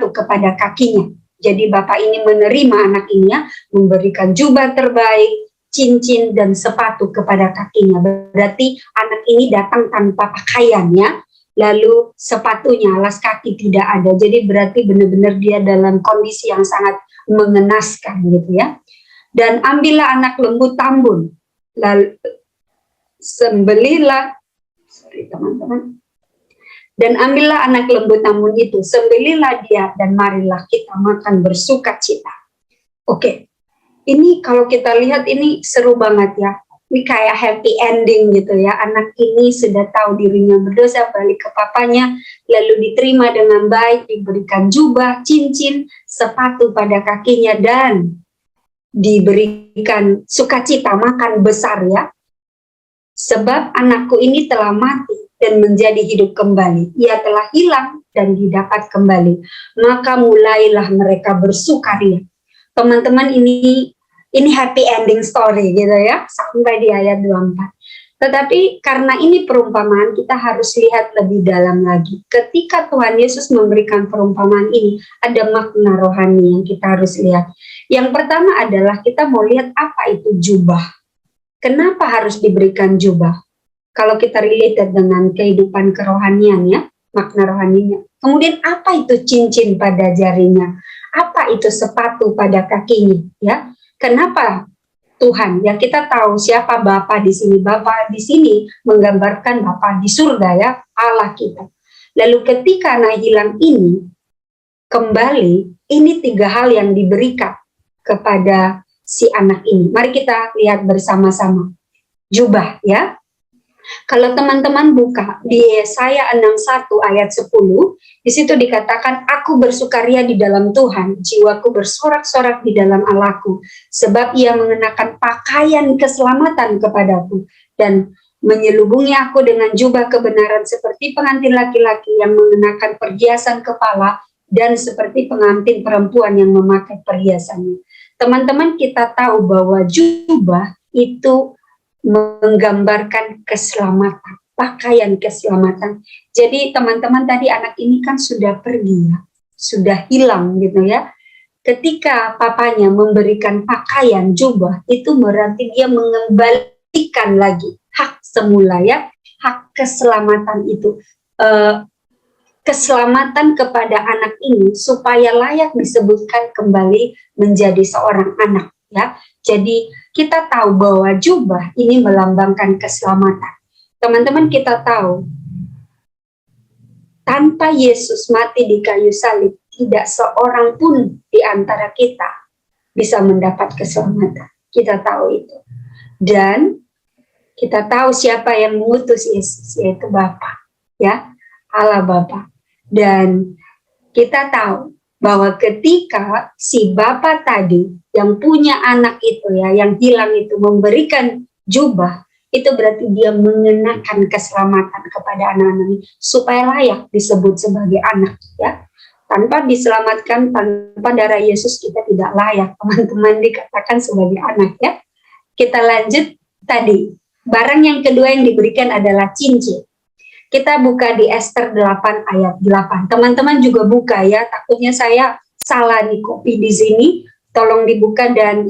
kepada kakinya. Jadi bapak ini menerima anak ini ya, memberikan jubah terbaik, cincin dan sepatu kepada kakinya. Berarti anak ini datang tanpa pakaiannya, lalu sepatunya, alas kaki tidak ada. Jadi berarti benar-benar dia dalam kondisi yang sangat mengenaskan gitu ya. Dan ambillah anak lembu tambun, lalu sembelilah, dan ambillah anak lembu tambun itu, sembelilah dia, dan marilah kita makan bersuka cita. Oke, ini kalau kita lihat ini seru banget ya. Ini kayak happy ending gitu ya. Anak ini sudah tahu dirinya berdosa, balik ke papanya, lalu diterima dengan baik, diberikan jubah, cincin, sepatu pada kakinya, dan diberikan sukacita, makan besar ya. Sebab anakku ini telah mati dan menjadi hidup kembali. Ia telah hilang dan didapat kembali. Maka mulailah mereka bersukaria. Teman-teman, ini happy ending story gitu ya, sampai di ayat 24. Tetapi karena ini perumpamaan, kita harus lihat lebih dalam lagi. Ketika Tuhan Yesus memberikan perumpamaan ini, ada makna rohani yang kita harus lihat. Yang pertama adalah kita mau lihat apa itu jubah. Kenapa harus diberikan jubah? Kalau kita related dengan kehidupan kerohanian ya, makna rohaninya. Kemudian apa itu cincin pada jarinya? Apa itu sepatu pada kakinya? Ya, kenapa Tuhan? Ya kita tahu siapa Bapa di sini. Bapa di sini menggambarkan Bapa di surga ya, Allah kita. Lalu ketika anak hilang ini kembali, ini 3 hal yang diberikan kepada si anak ini. Mari kita lihat bersama-sama. Jubah ya. Kalau teman-teman buka di Yesaya 61 ayat 10, di situ dikatakan, aku bersukaria di dalam Tuhan, jiwaku bersorak-sorak di dalam Allahku, sebab ia mengenakan pakaian keselamatan kepadaku, dan menyelubungi aku dengan jubah kebenaran seperti pengantin laki-laki yang mengenakan perhiasan kepala, dan seperti pengantin perempuan yang memakai perhiasannya. Teman-teman, kita tahu bahwa jubah itu menggambarkan keselamatan, pakaian keselamatan. Jadi teman-teman tadi anak ini kan sudah pergi ya, sudah hilang gitu ya. Ketika papanya memberikan pakaian jubah, itu berarti dia mengembalikan lagi hak semula ya, hak keselamatan itu. Keselamatan kepada anak ini supaya layak disebutkan kembali menjadi seorang anak ya. Jadi kita tahu bahwa jubah ini melambangkan keselamatan. Teman-teman, kita tahu tanpa Yesus mati di kayu salib, tidak seorang pun di antara kita bisa mendapat keselamatan. Kita tahu itu. Dan kita tahu siapa yang mengutus Yesus, yaitu Bapa, ya, Allah Bapa. Dan kita tahu bahwa ketika si Bapa tadi yang punya anak itu ya, yang hilang itu memberikan jubah, itu berarti dia mengenakan keselamatan kepada anak-anak ini supaya layak disebut sebagai anak ya. Tanpa diselamatkan, tanpa darah Yesus kita tidak layak teman-teman dikatakan sebagai anak ya. Kita lanjut tadi. Barang yang kedua yang diberikan adalah cincin. Kita buka di Ester 8 ayat 8. Teman-teman juga buka ya, takutnya saya salah nih copy di sini. Tolong dibuka dan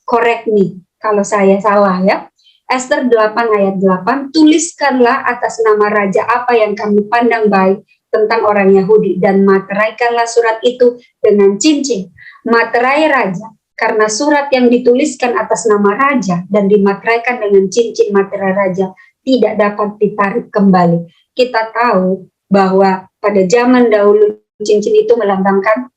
korek nih kalau saya salah ya. Ester 8 ayat 8, tuliskanlah atas nama raja apa yang kami pandang baik tentang orang Yahudi dan materaikanlah surat itu dengan cincin. Materai raja, karena surat yang dituliskan atas nama raja dan dimateraikan dengan cincin materai raja tidak dapat ditarik kembali. Kita tahu bahwa pada zaman dahulu cincin itu melambangkan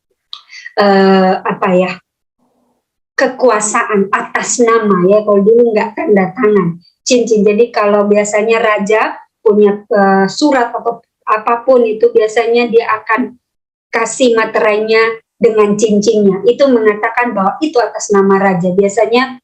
kekuasaan atas nama ya. Kalau dulu nggak tanda tangan cincin. Jadi kalau biasanya raja punya surat atau apapun itu biasanya dia akan kasih materainya dengan cincinnya. Itu mengatakan bahwa itu atas nama raja. Biasanya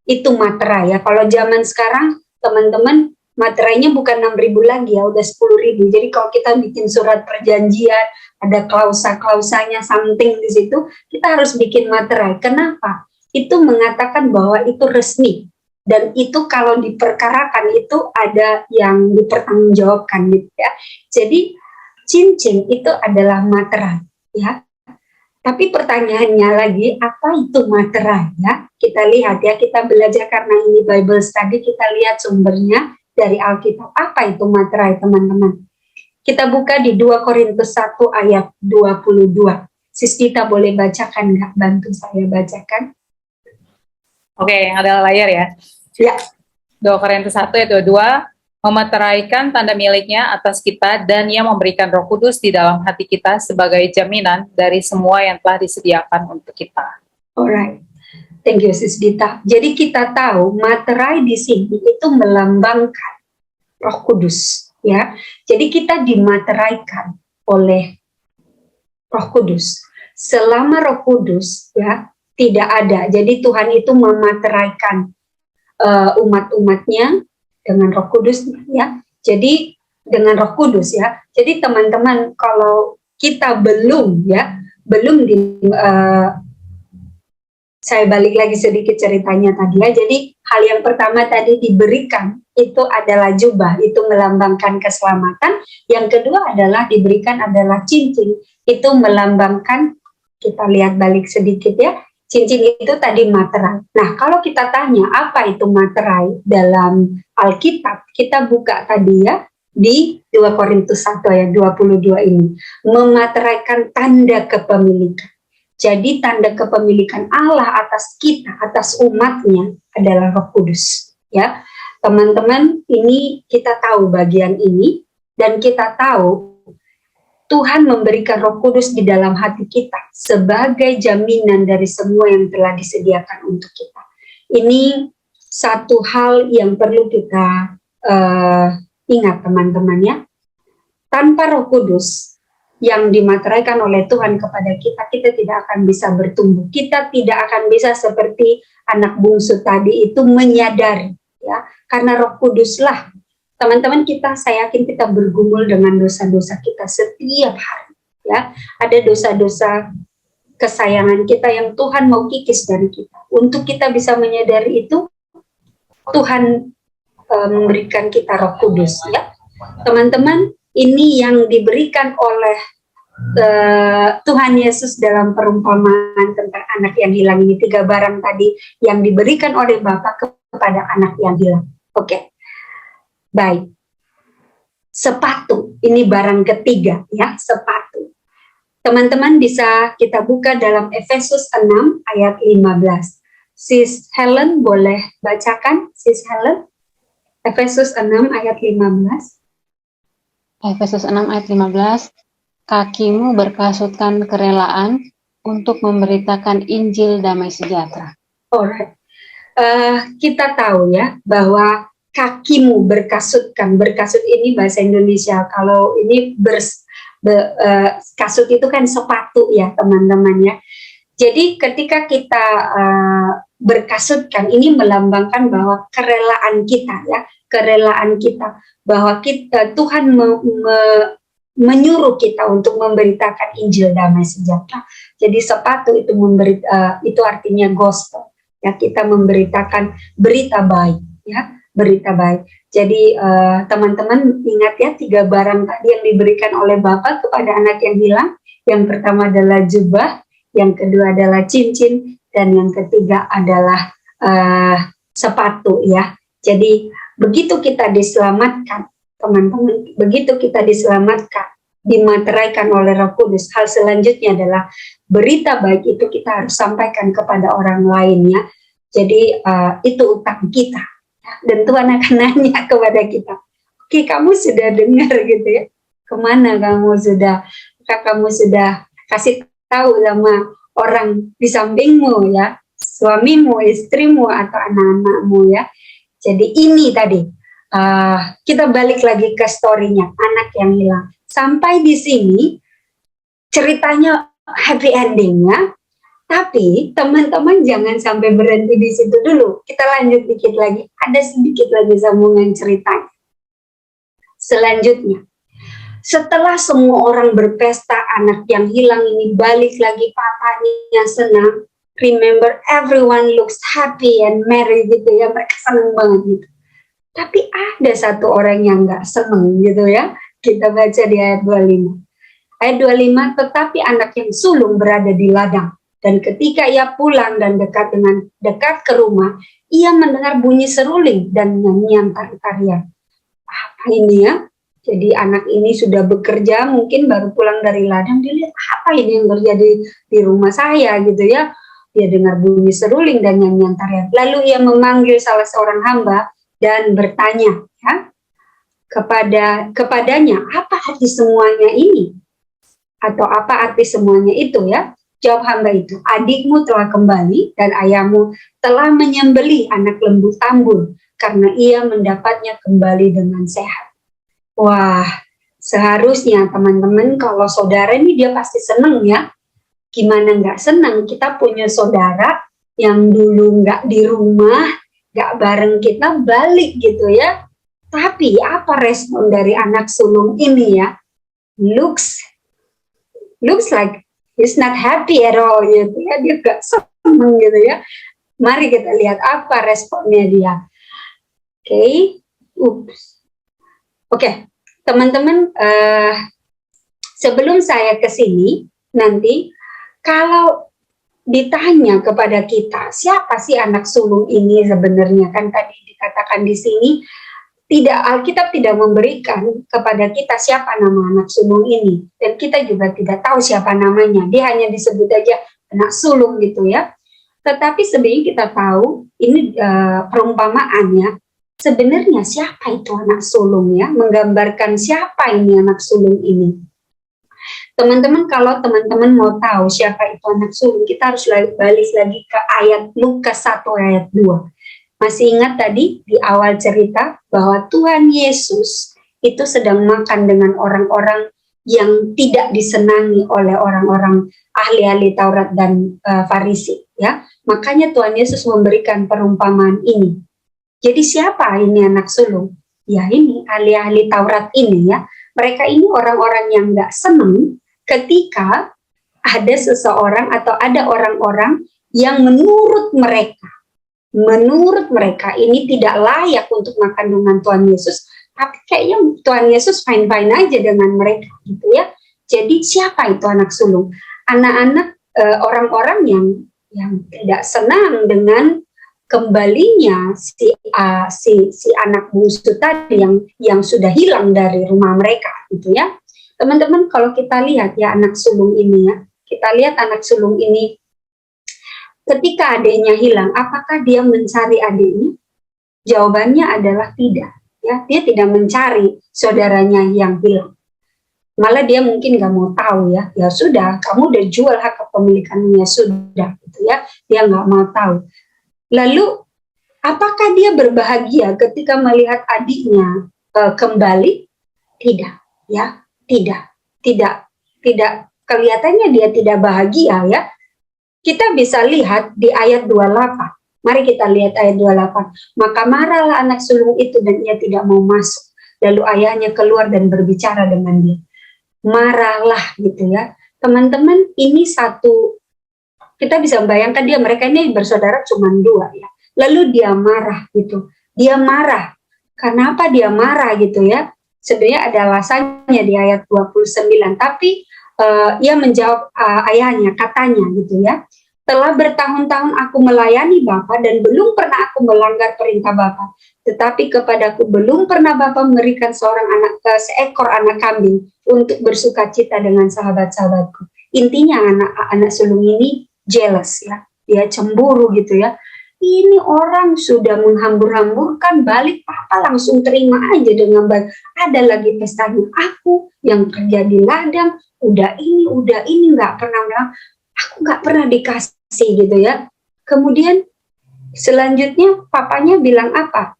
itu materai ya. Kalau zaman sekarang teman-teman materainya bukan 6.000 lagi ya, udah 10.000. Jadi kalau kita bikin surat perjanjian, ada klausa-klausanya something di situ, kita harus bikin materai. Kenapa? Itu mengatakan bahwa itu resmi. Dan itu kalau diperkarakan itu ada yang dipertanggungjawabkan gitu ya. Jadi cincin itu adalah materai ya. Tapi pertanyaannya lagi, apa itu materai ya? Kita lihat ya, kita belajar karena ini Bible study, kita lihat sumbernya dari Alkitab. Apa itu materai teman-teman? Kita buka di 2 Korintus 1 ayat 22. Sis Dita boleh bacakan nggak? Bantu saya bacakan. Oke, yang ada layar ya. Ya. 2 Korintus 1 ayat 22, memeteraikan tanda miliknya atas kita dan ia memberikan Roh Kudus di dalam hati kita sebagai jaminan dari semua yang telah disediakan untuk kita. Alright, thank you Sis Dita. Jadi kita tahu materai di sini itu melambangkan Roh Kudus, ya. Jadi kita dimateraikan oleh Roh Kudus. Selama Roh Kudus, ya, tidak ada. Jadi Tuhan itu memateraikan umat-umatnya dengan Roh Kudus ya. Jadi dengan Roh Kudus ya. Jadi teman-teman kalau kita belum saya balik lagi sedikit ceritanya tadi ya. Jadi hal yang pertama tadi diberikan itu adalah jubah, itu melambangkan keselamatan. Yang kedua adalah diberikan adalah cincin, itu melambangkan, kita lihat balik sedikit ya. Cincin itu tadi materai. Nah, kalau kita tanya apa itu materai dalam Alkitab, kita buka tadi ya di 2 Korintus 1 ayat 22 ini. Memateraikan tanda kepemilikan. Jadi tanda kepemilikan Allah atas kita, atas umatnya adalah Roh Kudus. Ya, teman-teman, ini kita tahu bagian ini dan kita tahu Tuhan memberikan Roh Kudus di dalam hati kita sebagai jaminan dari semua yang telah disediakan untuk kita. Ini satu hal yang perlu kita ingat teman-teman ya, tanpa Roh Kudus yang dimateraikan oleh Tuhan kepada kita, kita tidak akan bisa bertumbuh. Kita tidak akan bisa seperti anak bungsu tadi itu menyadari, ya, karena Roh Kuduslah, teman-teman kita, saya yakin kita bergumul dengan dosa-dosa kita setiap hari, ya. Ada dosa-dosa kesayangan kita yang Tuhan mau kikis dari kita. Untuk kita bisa menyadari itu, Tuhan memberikan kita Roh Kudus, ya. Teman-teman, ini yang diberikan oleh Tuhan Yesus dalam perumpamaan tentang anak yang hilang ini, 3 barang tadi yang diberikan oleh Bapa kepada anak yang hilang. Oke. Baik. Sepatu, ini barang ketiga ya, sepatu. Teman-teman bisa kita buka dalam Efesus 6 ayat 15. Sis Helen boleh bacakan, Sis Helen? Efesus 6 ayat 15. Efesus 6 ayat 15, kakimu berkasutkan kerelaan untuk memberitakan Injil damai sejahtera. Alright. Kita tahu ya bahwa kakimu berkasutkan. Berkasut ini bahasa Indonesia. Kalau ini kasut itu kan sepatu ya teman-teman ya. Jadi ketika kita berkasutkan, ini melambangkan bahwa kerelaan kita ya, kerelaan kita bahwa Tuhan menyuruh kita untuk memberitakan Injil damai sejahtera. Jadi sepatu itu itu artinya gospel. Ya, kita memberitakan berita baik, ya, berita baik. Jadi teman-teman ingat ya, 3 barang tadi yang diberikan oleh Bapa kepada anak yang hilang. Yang pertama adalah jubah, yang kedua adalah cincin, dan yang ketiga adalah sepatu ya. Jadi begitu kita diselamatkan, teman-teman, begitu kita diselamatkan, dimateraikan oleh Roh Kudus, hal selanjutnya adalah berita baik itu kita harus sampaikan kepada orang lain ya. Jadi itu utang kita, dan Tuhan akan nanya kepada kita, oke, kamu sudah dengar gitu ya, kemana kamu sudah kasih tahu sama orang di sampingmu ya, suamimu, istrimu, atau anak-anakmu ya. Jadi ini tadi kita balik lagi ke story-nya anak yang hilang. Sampai di sini ceritanya happy ending-nya, tapi teman-teman jangan sampai berhenti di situ dulu. Kita lanjut dikit lagi, ada sedikit lagi sambungan ceritanya. Selanjutnya, setelah semua orang berpesta, anak yang hilang ini balik lagi, papanya senang. Remember, everyone looks happy and merry gitu ya, mereka senang banget gitu. Tapi ada satu orang yang nggak senang gitu ya. Kita baca di ayat 25. Ayat 25, tetapi anak yang sulung berada di ladang. Dan ketika ia pulang dan dekat ke rumah, ia mendengar bunyi seruling dan nyanyian tari-tarian. Apa ini ya? Jadi anak ini sudah bekerja, mungkin baru pulang dari ladang, dia lihat apa ini yang terjadi di rumah saya gitu ya. Dia dengar bunyi seruling dan nyanyian tarian. Lalu ia memanggil salah seorang hamba dan bertanya ya, kepadanya, apa arti semuanya ini? Atau apa arti semuanya itu ya? Jawab hamba itu, adikmu telah kembali dan ayahmu telah menyembelih anak lembu tambun karena ia mendapatnya kembali dengan sehat. Wah, seharusnya teman-teman kalau saudara ini dia pasti seneng ya. Gimana nggak seneng, kita punya saudara yang dulu nggak di rumah, nggak bareng kita, balik gitu ya. Tapi apa respon dari anak sulung ini ya? Looks like he's not happy at all gitu ya, dia nggak seneng gitu ya. Mari kita lihat apa responnya dia. Oke, teman-teman, sebelum saya ke sini nanti, kalau ditanya kepada kita, siapa sih anak sulung ini sebenarnya? Kan tadi dikatakan di sini, Alkitab tidak memberikan kepada kita siapa nama anak sulung ini. Dan kita juga tidak tahu siapa namanya. Dia hanya disebut aja anak sulung gitu ya. Tetapi sebenarnya kita tahu, ini perumpamaannya, sebenarnya siapa itu anak sulung ya? Menggambarkan siapa ini anak sulung ini. Teman-teman, kalau teman-teman mau tahu siapa itu anak sulung, kita harus balik lagi ke ayat Lukas 1 ayat 2. Masih ingat tadi di awal cerita bahwa Tuhan Yesus itu sedang makan dengan orang-orang yang tidak disenangi oleh orang-orang ahli-ahli Taurat dan Farisi, ya. Makanya Tuhan Yesus memberikan perumpamaan ini. Jadi siapa ini anak sulung? Ya ini ahli-ahli Taurat ini, ya. Mereka ini orang-orang yang nggak senang ketika ada seseorang atau ada orang-orang yang menurut mereka ini tidak layak untuk makan dengan Tuhan Yesus, tapi kayaknya Tuhan Yesus fine-fine aja dengan mereka, gitu ya. Jadi siapa itu anak sulung? Anak-anak orang-orang yang tidak senang dengan kembalinya si anak bungsu tadi yang sudah hilang dari rumah mereka, gitu ya. Teman-teman, kalau kita lihat ya anak sulung ini, ya, kita lihat anak sulung ini ketika adiknya hilang, apakah dia mencari adiknya? Jawabannya adalah tidak. Ya, dia tidak mencari saudaranya yang hilang. Malah dia mungkin nggak mau tahu, ya. Ya sudah, kamu udah jual hak kepemilikannya, sudah, gitu ya. Dia nggak mau tahu. Lalu, apakah dia berbahagia ketika melihat adiknya kembali? Tidak, ya, tidak. Kelihatannya dia tidak bahagia, ya. Kita bisa lihat di ayat 28. Mari kita lihat ayat 28. Maka marahlah anak sulung itu dan ia tidak mau masuk. Lalu ayahnya keluar dan berbicara dengan dia. Marahlah, gitu ya. Teman-teman, ini satu, kita bisa membayangkan mereka ini bersaudara cuma dua, ya. Lalu dia marah, gitu. Dia marah. Kenapa dia marah, gitu ya? Sebenarnya ada alasannya di ayat 29. Tapi ia menjawab ayahnya, katanya, gitu ya. Telah bertahun-tahun aku melayani Bapa dan belum pernah aku melanggar perintah Bapa. Tetapi kepadaku belum pernah Bapa memberikan seekor anak kambing untuk bersukacita dengan sahabat-sahabatku. Intinya anak sulung ini jealous, ya. Dia cemburu, gitu ya. Ini orang sudah menghambur-hamburkan balik, Papa langsung terima aja dengan baik. Ada lagi pestanya, aku yang kerja di ladang, udah ini nggak pernah. Aku nggak pernah dikasih, gitu ya. Kemudian selanjutnya papanya bilang apa?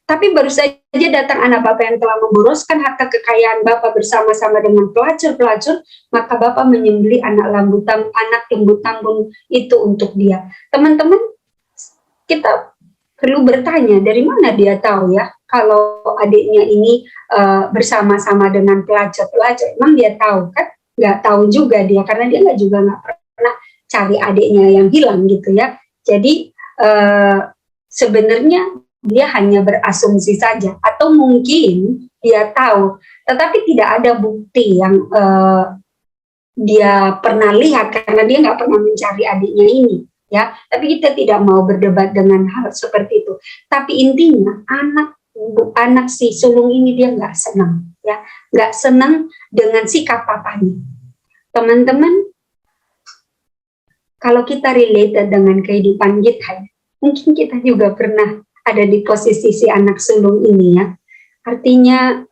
Tapi baru saja datang anak Bapak yang telah memboroskan harta kekayaan Bapak bersama-sama dengan pelacur-pelacur, maka Bapak menyembelih anak lembu tambun itu untuk dia. Teman-teman, kita perlu bertanya, dari mana dia tahu, ya, kalau adiknya ini bersama-sama dengan pelacur-pelacur? Emang dia tahu, kan? Nggak tahu juga dia, karena dia nggak pernah cari adiknya yang hilang, gitu ya. Jadi sebenarnya dia hanya berasumsi saja, atau mungkin dia tahu, tetapi tidak ada bukti yang dia pernah lihat, karena dia nggak pernah mencari adiknya ini, ya. Tapi kita tidak mau berdebat dengan hal seperti itu. Tapi intinya anak si sulung ini dia nggak senang, ya, nggak senang dengan sikap papanya. Teman-teman, kalau kita relate dengan kehidupan kita, mungkin kita juga pernah ada di posisi si anak sulung ini, ya. Artinya,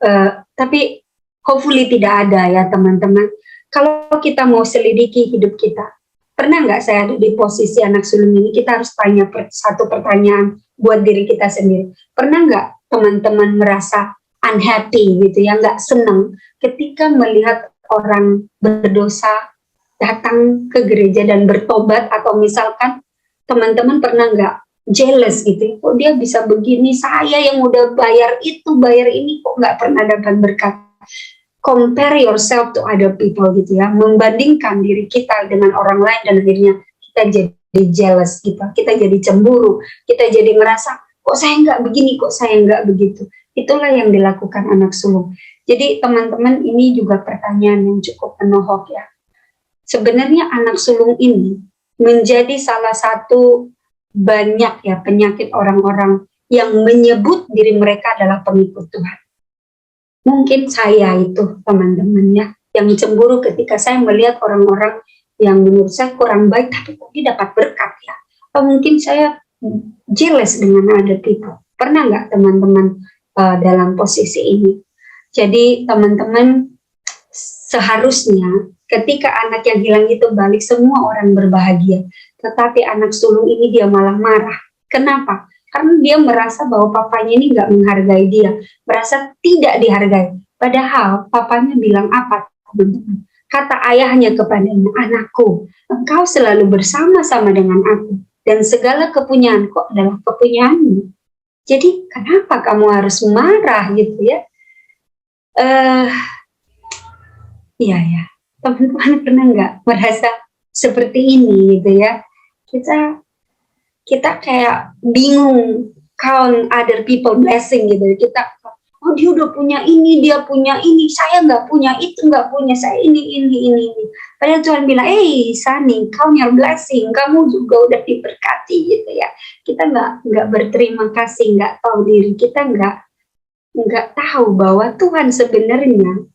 tapi hopefully tidak ada, ya teman-teman. Kalau kita mau selidiki hidup kita, pernah nggak saya ada di posisi anak sulung ini? Kita harus tanya satu pertanyaan buat diri kita sendiri. Pernah nggak teman-teman merasa unhappy, gitu ya, nggak senang ketika melihat orang berdosa datang ke gereja dan bertobat, atau misalkan teman-teman pernah nggak jealous, gitu, kok dia bisa begini, saya yang udah bayar itu, bayar ini, kok nggak pernah dapat berkat. Compare yourself to other people, gitu ya, membandingkan diri kita dengan orang lain, dan akhirnya kita jadi jealous, gitu. Kita jadi cemburu, kita jadi merasa, kok saya nggak begini, kok saya nggak begitu. Itulah yang dilakukan anak sulung. Jadi teman-teman, ini juga pertanyaan yang cukup menohok, ya. Sebenarnya anak sulung ini menjadi salah satu banyak, ya, penyakit orang-orang yang menyebut diri mereka adalah pengikut Tuhan. Mungkin saya itu, teman-teman, ya, yang cemburu ketika saya melihat orang-orang yang menurut saya kurang baik, tapi kok dia dapat berkat, ya. Atau mungkin saya jealous dengan other people. Pernah nggak teman-teman dalam posisi ini? Jadi teman-teman, seharusnya ketika anak yang hilang itu balik, semua orang berbahagia. Tetapi anak sulung ini dia malah marah Kenapa? Karena dia merasa bahwa papanya ini nggak menghargai dia, merasa tidak dihargai. Padahal papanya bilang apa, teman-teman? Kata ayahnya kepadanya, anakku, engkau selalu bersama-sama dengan aku, dan segala kepunyaanku adalah kepunyaanmu. Jadi kenapa kamu harus marah gitu ya? Iya ya, teman-teman pernah nggak merasa seperti ini gitu ya? Kita kayak bingung count other people blessing gitu. Kita, oh dia udah punya ini, dia punya ini, saya nggak punya itu, nggak punya, saya ini. Padahal Tuhan bilang, Sani, count your blessing, kamu juga udah diberkati gitu ya. Kita nggak berterima kasih, nggak tahu diri, kita nggak tahu bahwa Tuhan sebenarnya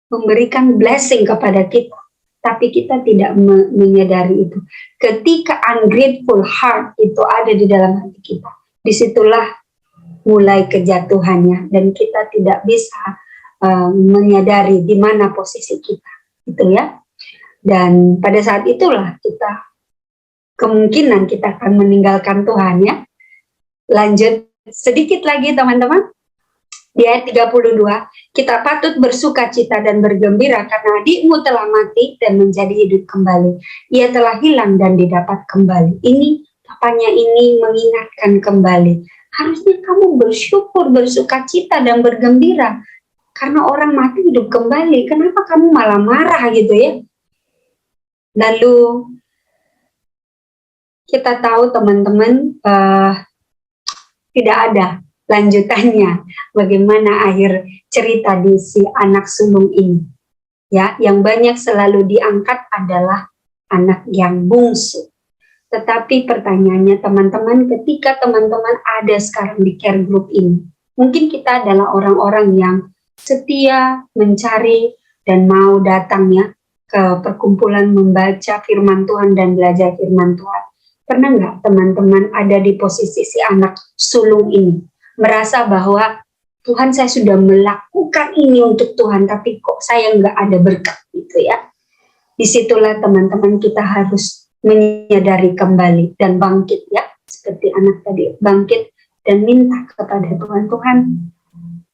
memberikan blessing kepada kita, tapi kita tidak menyadari itu. Ketika ungrateful heart itu ada di dalam hati kita, disitulah mulai kejatuhannya, dan kita tidak bisa menyadari di mana posisi kita, gitu ya. Dan pada saat itulah kemungkinan kita akan meninggalkan Tuhan ya. Lanjut sedikit lagi teman-teman. Di ayat 32, kita patut bersuka cita dan bergembira karena adikmu telah mati dan menjadi hidup kembali. Ia telah hilang dan didapat kembali. Ini papanya ini mengingatkan kembali. Harusnya kamu bersyukur, bersuka cita dan bergembira karena orang mati hidup kembali. Kenapa kamu malah marah gitu ya? Lalu kita tahu teman-teman tidak ada lanjutannya, bagaimana akhir cerita di si anak sulung ini. Ya, yang banyak selalu diangkat adalah anak yang bungsu. Tetapi pertanyaannya teman-teman, ketika teman-teman ada sekarang di care group ini, mungkin kita adalah orang-orang yang setia mencari dan mau datangnya ke perkumpulan membaca firman Tuhan dan belajar firman Tuhan. Pernah nggak teman-teman ada di posisi si anak sulung ini? Merasa bahwa Tuhan, saya sudah melakukan ini untuk Tuhan, tapi kok saya nggak ada berkat gitu ya. Disitulah teman-teman kita harus menyadari kembali dan bangkit ya, seperti anak tadi, bangkit dan minta kepada Tuhan, Tuhan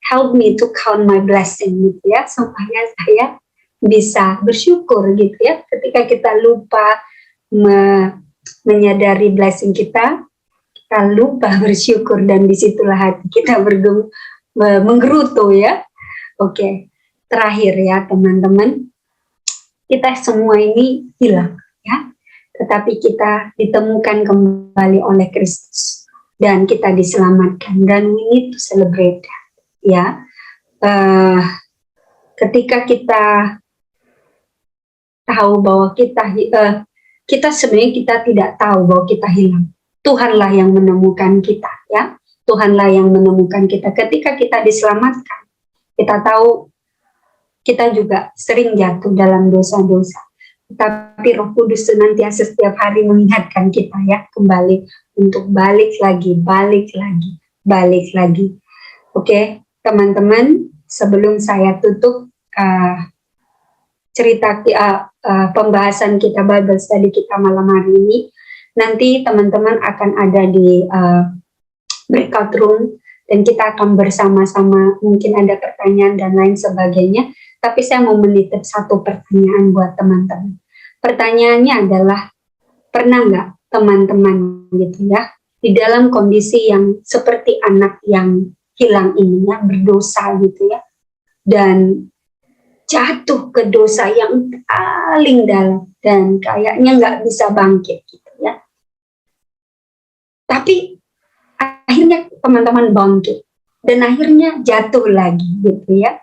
help me to count my blessing gitu ya, supaya saya bisa bersyukur gitu ya. Ketika kita lupa menyadari blessing kita lupa bersyukur, dan disitulah hati kita menggerutu ya. Oke, terakhir ya teman-teman, kita semua ini hilang ya, tetapi kita ditemukan kembali oleh Kristus dan kita diselamatkan, dan we need to celebrate ya. Ketika kita tahu bahwa kita sebenarnya kita tidak tahu bahwa kita hilang, Tuhanlah yang menemukan kita ya. Tuhanlah yang menemukan kita. Ketika kita diselamatkan, kita tahu kita juga sering jatuh dalam dosa-dosa. Tapi Roh Kudus senantiasa setiap hari mengingatkan kita ya, kembali untuk balik lagi. Oke, teman-teman, sebelum saya tutup cerita pembahasan kita Bible study kita malam hari ini, nanti teman-teman akan ada di breakout room dan kita akan bersama-sama, mungkin ada pertanyaan dan lain sebagainya. Tapi saya mau menitip satu pertanyaan buat teman-teman. Pertanyaannya adalah, pernah nggak teman-teman gitu ya, di dalam kondisi yang seperti anak yang hilang ini ya, berdosa gitu ya, dan jatuh ke dosa yang paling dalam dan kayaknya nggak bisa bangkit gitu ya. Tapi akhirnya teman-teman bangkit dan akhirnya jatuh lagi gitu ya.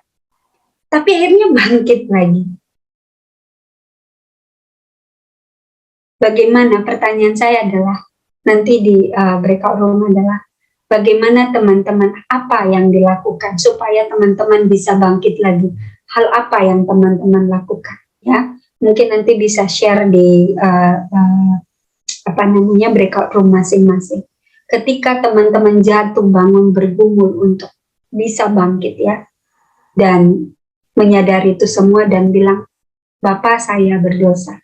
Tapi akhirnya bangkit lagi. Bagaimana, pertanyaan saya adalah nanti di breakout room adalah bagaimana teman-teman, apa yang dilakukan supaya teman-teman bisa bangkit lagi? Hal apa yang teman-teman lakukan ya? Mungkin nanti bisa share di breakout room masing-masing. Ketika teman-teman jatuh bangun bergumul untuk bisa bangkit ya, dan menyadari itu semua dan bilang, Bapak saya berdosa,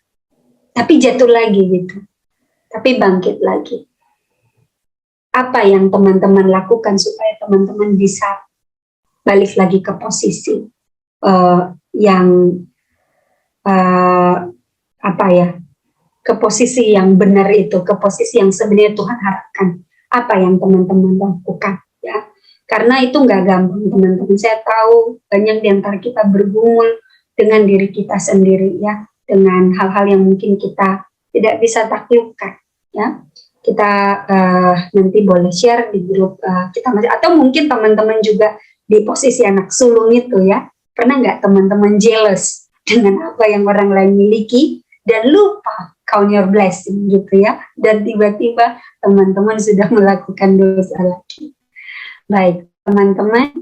tapi jatuh lagi gitu, tapi bangkit lagi. apa yang teman-teman lakukan supaya teman-teman bisa balik lagi ke posisi yang ke posisi yang benar itu, ke posisi yang sebenarnya Tuhan harapkan. Apa yang teman-teman lakukan, ya? Karena itu nggak gampang, teman-teman. Saya tahu banyak di antara kita bergumul dengan diri kita sendiri, ya, dengan hal-hal yang mungkin kita tidak bisa taklukkan, ya. Kita nanti boleh share di grup kita, atau mungkin teman-teman juga di posisi anak sulung itu, ya. Pernah nggak teman-teman jealous dengan apa yang orang lain miliki dan lupa count your blessing gitu, ya, dan tiba-tiba teman-teman sudah melakukan dosa lagi. Baik, teman-teman,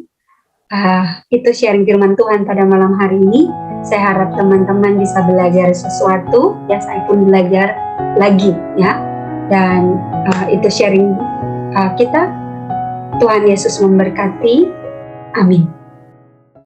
itu sharing firman Tuhan pada malam hari ini. Saya harap teman-teman bisa belajar sesuatu, ya, saya pun belajar lagi, ya, dan itu sharing kita. Tuhan Yesus memberkati. Amin.